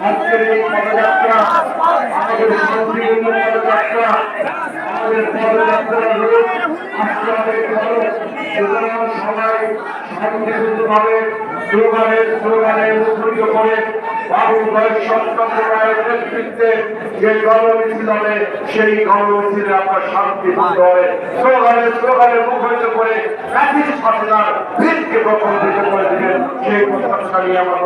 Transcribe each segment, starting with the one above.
আজকের এই পদযাত্রা আমাদের শান্তিপূর্ণ পদযাত্রা, আমাদের পদযাত্রার রূপ সুতরাং সবাই শান্তিপূর্ণভাবে স্লোগানে মুখরিত করে বাবু সম্পর্কের নেতৃত্বে যে গণমিছিল হবে সেই গণমিছিলে আপনার শান্তিপূর্ণভাবে স্লোগানে মুখরিত করে একই সাথে তার ভিড়কে প্রকম্পিত করে দিলেন সেই প্রত্যাশা নিয়ে আমার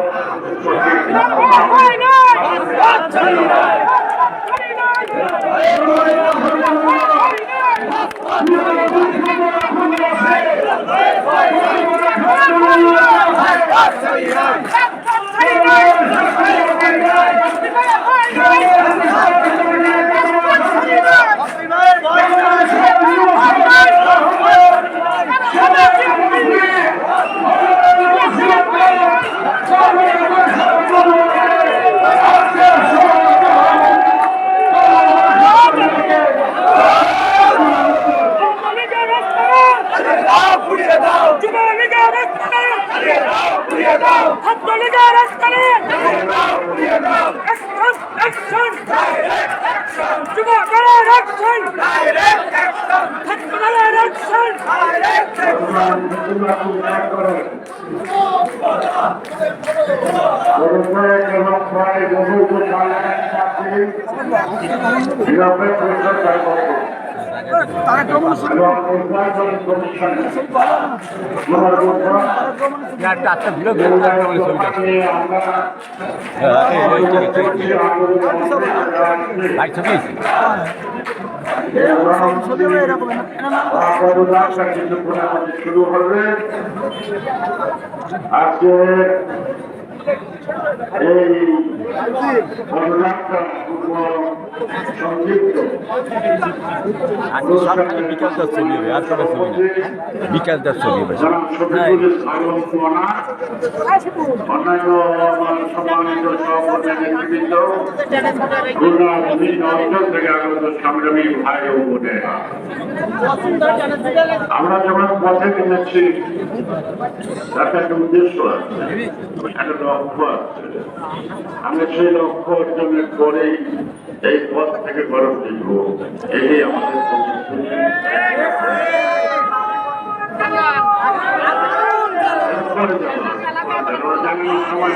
শুরু হবে আজকে এই পদযাত্রা সংক্ষিপ্ত বিকালটা ছবি হবে আর কোনো ছবি না বিকালটা ছবি হবে অন্যান্য সম্মানিত সহকর্মী নেতৃবৃন্দ বিভিন্ন অঞ্চল থেকে আগত সংগ্রামী ভাই ও বোনেরা, আমরা যখন পথে কিনেছি তার একটা উদ্দেশ্য আছে, একটা লক্ষ্য আছে। আমরা সেই লক্ষ্য অর্জনের পরেই এই পথ থেকে গরম দিব, এই আমাদের সময়